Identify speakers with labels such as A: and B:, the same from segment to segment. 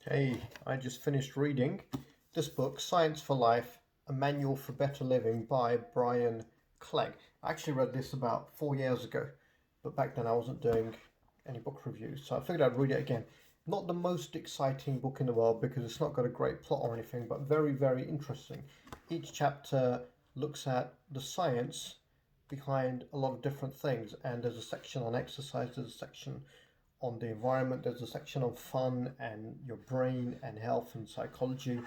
A: Hey, I just finished reading this book, Science for Life, A Manual for Better Living by Brian Clegg. I actually read this about 4 years ago, but back then I wasn't doing any book reviews, so I figured I'd read it again. Not the most exciting book in the world because it's not got a great plot or anything, but very, very interesting. Each chapter looks at the science behind a lot of different things, and there's a section on exercise, there's a section on the environment, there's a section on fun and your brain and health and psychology.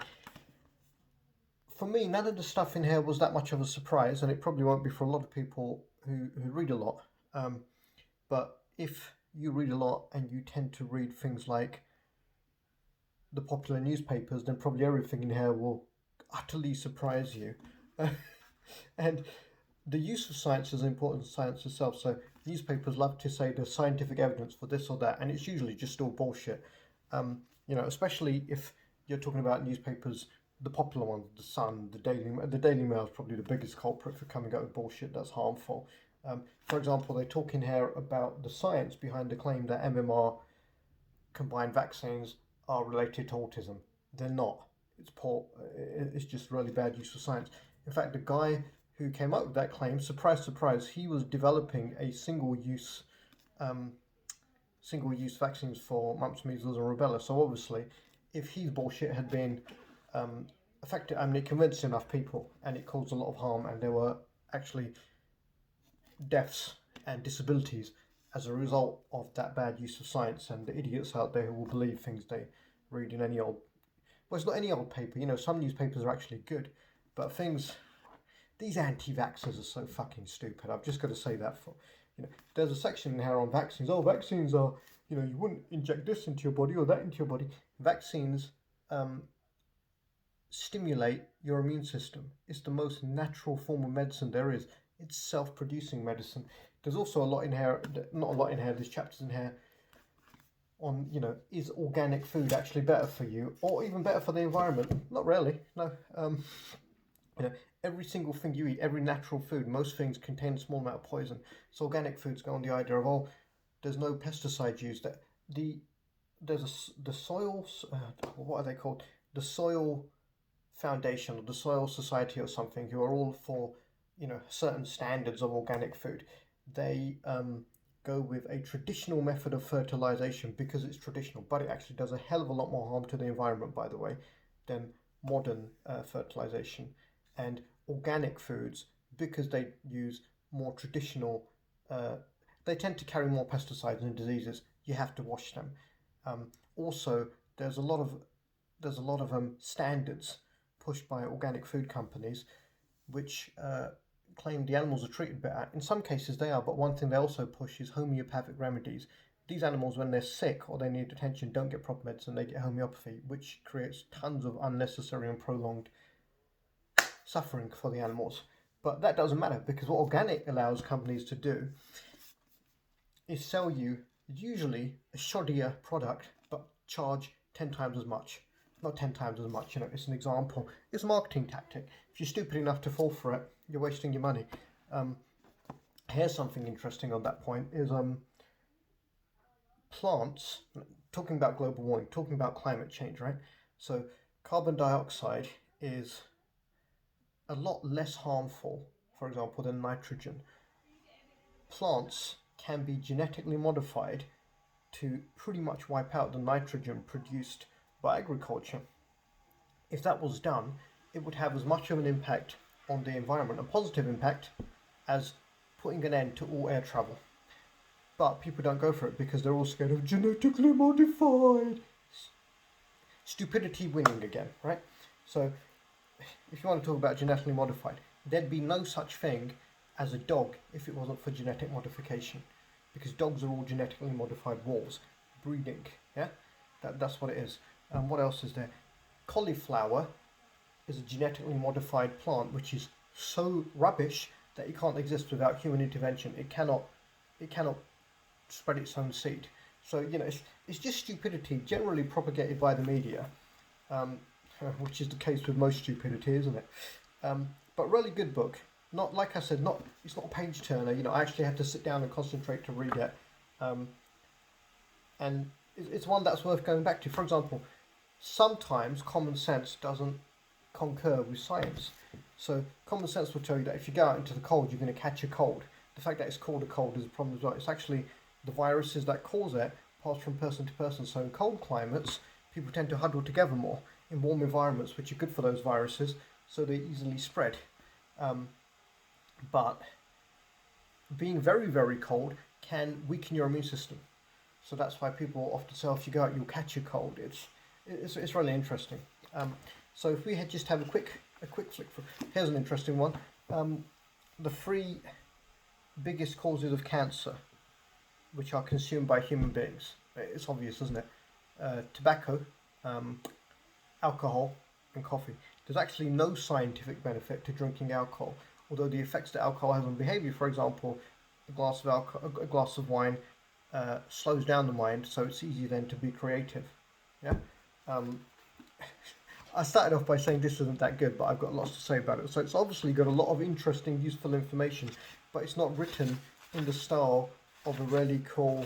A: For me, none of the stuff in here was that much of a surprise, and it probably won't be for a lot of people who read a lot. But if you read a lot and you tend to read things like the popular newspapers, then probably everything in here will utterly surprise you. And the use of science is important to science itself. So newspapers love to say there's scientific evidence for this or that, and it's usually just all bullshit. Especially if you're talking about newspapers, the popular ones, the Sun, the Daily Mail is probably the biggest culprit for coming out with bullshit that's harmful. For example, they talk in here about the science behind the claim that MMR combined vaccines are related to autism. They're not. It's poor. It's just really bad use of science. In fact, the guy who came up with that claim, surprise, surprise, he was developing a um, single-use vaccines for mumps, measles, and rubella. So obviously, if his bullshit had been um, effective, I mean, it convinced enough people, and it caused a lot of harm, and there were actually deaths and disabilities as a result of that bad use of science, and the idiots out there who will believe things they read in any old, well, it's not any old paper. Some newspapers are actually good, but these anti-vaxxers are so fucking stupid. I've just got to say that. There's a section in here on vaccines. Oh, vaccines are, you wouldn't inject this into your body or that into your body. Vaccines stimulate your immune system. It's the most natural form of medicine there is. It's self-producing medicine. There's also a lot in here, not a lot in here, there's chapters in here on, is organic food actually better for you or even better for the environment? Not really, no. You know, every single thing you eat, every natural food, most things contain a small amount of poison. So organic foods go on the idea of, oh, there's no pesticides used. The soils, what are they called? The Soil Foundation or the Soil Society or something, who are all for, certain standards of organic food. They go with a traditional method of fertilization because it's traditional, but it actually does a hell of a lot more harm to the environment, by the way, than modern fertilization. And organic foods, because they use more traditional, they tend to carry more pesticides and diseases. You have to wash them. Also, there's a lot of standards pushed by organic food companies, which claim the animals are treated better. In some cases they are, but one thing they also push is homeopathic remedies. These animals, when they're sick or they need attention, don't get proper medicine, they get homeopathy, which creates tons of unnecessary and prolonged suffering for the animals. But that doesn't matter, because what organic allows companies to do is sell you usually a shoddier product but charge 10 times as much. Not 10 times as much, it's an example. It's a marketing tactic. If you're stupid enough to fall for it, you're wasting your money. Here's something interesting on that point is plants, talking about global warming, talking about climate change, right? So carbon dioxide is a lot less harmful, for example, than nitrogen. Plants can be genetically modified to pretty much wipe out the nitrogen produced by agriculture. If that was done, it would have as much of an impact on the environment, a positive impact, as putting an end to all air travel. But people don't go for it because they're all scared of genetically modified. Stupidity winning again, right? So if you want to talk about genetically modified, there'd be no such thing as a dog if it wasn't for genetic modification, because dogs are all genetically modified wolves breeding. Yeah, that's what it is. What else is there? Cauliflower is a genetically modified plant which is so rubbish that it can't exist without human intervention. It cannot spread its own seed. So it's just stupidity generally propagated by the media, which is the case with most stupidity, isn't it? But really good book. Not, like I said, it's not a page turner. I actually had to sit down and concentrate to read it, and it's one that's worth going back to. For example, sometimes common sense doesn't concur with science. So common sense will tell you that if you go out into the cold, you're going to catch a cold. The fact that it's called a cold is a problem as well. It's actually the viruses that cause it pass from person to person. So in cold climates, people tend to huddle together more in warm environments, which are good for those viruses, so they easily spread. But being very, very cold can weaken your immune system. So that's why people often say, if you go out, you'll catch a cold. It's really interesting. So if we had just have a quick flick through. Here's an interesting one. The 3 biggest causes of cancer, which are consumed by human beings. It's obvious, isn't it? Tobacco, alcohol, and coffee. There's actually no scientific benefit to drinking alcohol, although the effects that alcohol has on behavior, for example, a glass of wine slows down the mind, so it's easy then to be creative. Yeah. I started off by saying this isn't that good, but I've got lots to say about it. So it's obviously got a lot of interesting, useful information, but it's not written in the style of a really cool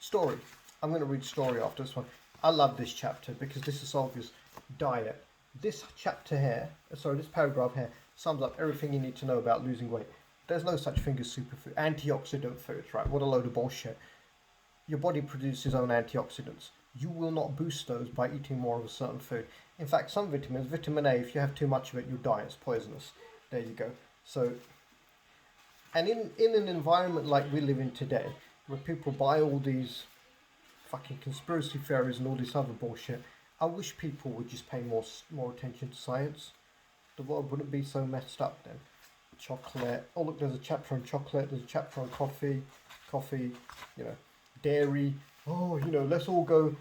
A: story. I'm going to read story after this one. I love this chapter because this is obvious. Diet. This chapter here, this paragraph here, sums up everything you need to know about losing weight. There's no such thing as superfood. Antioxidant foods, right? What a load of bullshit. Your body produces its own antioxidants. You will not boost those by eating more of a certain food. In fact, some vitamins, vitamin A, if you have too much of it, you'll die. It's poisonous. There you go. So, and in an environment like we live in today, where people buy all these fucking conspiracy theories and all this other bullshit, I wish people would just pay more attention to science. The world wouldn't be so messed up then. Chocolate. Oh look, there's a chapter on chocolate. There's a chapter on coffee. Dairy. Oh, let's all go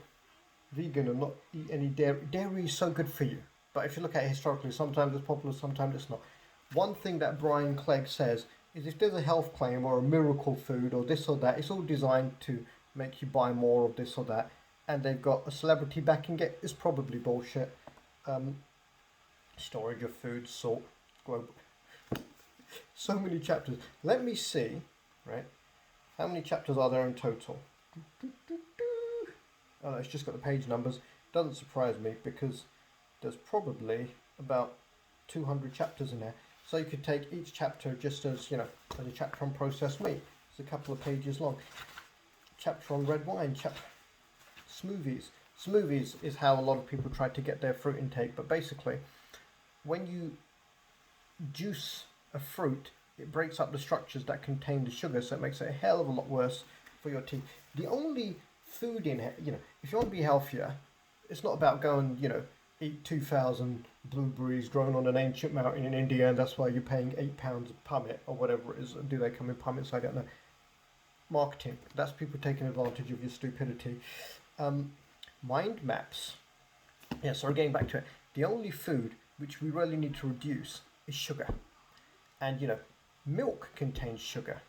A: vegan and not eat any dairy. Dairy is so good for you. But if you look at it historically, sometimes it's popular, sometimes it's not. One thing that Brian Clegg says is if there's a health claim or a miracle food or this or that, it's all designed to make you buy more of this or that, and they've got a celebrity backing it. It's probably bullshit. Storage of food, salt, global. So many chapters. Let me see, right? How many chapters are there in total? Oh, no, it's just got the page numbers. Doesn't surprise me because there's probably about 200 chapters in there. So you could take each chapter just as, as a chapter on processed meat. It's a couple of pages long. Chapter on red wine, smoothies. Smoothies is how a lot of people try to get their fruit intake, but basically, when you juice a fruit, it breaks up the structures that contain the sugar, so it makes it a hell of a lot worse for your teeth. The only food in it, if you want to be healthier, it's not about going, eat 2,000 blueberries grown on an ancient mountain in India, and that's why you're paying £8 a pummet, or whatever it is. Do they come in pummets? I don't know. Marketing. That's people taking advantage of your stupidity. Mind maps. Yeah, sorry, getting back to it. The only food which we really need to reduce is sugar. And, milk contains sugar.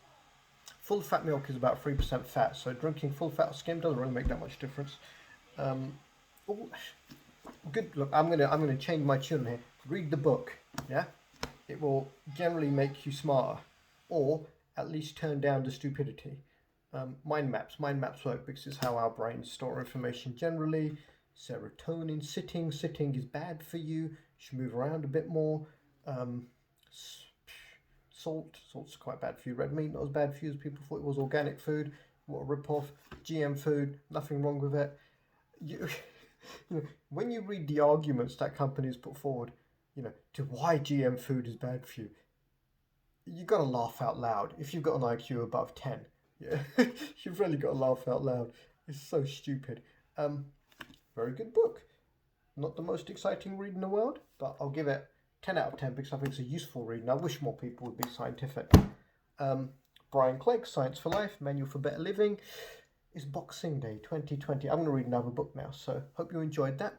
A: Full fat milk is about 3% fat, so drinking full fat or skim doesn't really make that much difference. Good. Look, I'm gonna change my tune here. Read the book. Yeah, it will generally make you smarter, or at least turn down the stupidity. Mind maps work because it's how our brains store information generally. Serotonin. Sitting is bad for you. You should move around a bit more. Salt's quite bad for you. Red meat, not as bad for you as people thought it was. Organic food, what a rip-off. GM food, nothing wrong with it. When you read the arguments that companies put forward, to why GM food is bad for you, you got to laugh out loud. If you've got an IQ above 10, you've really got to laugh out loud. It's so stupid. Very good book. Not the most exciting read in the world, but I'll give it 10 out of 10 because I think it's a useful read and I wish more people would be scientific. Brian Clegg, Science for Life, Manual for Better Living. It's Boxing Day 2020. I'm going to read another book now, so hope you enjoyed that.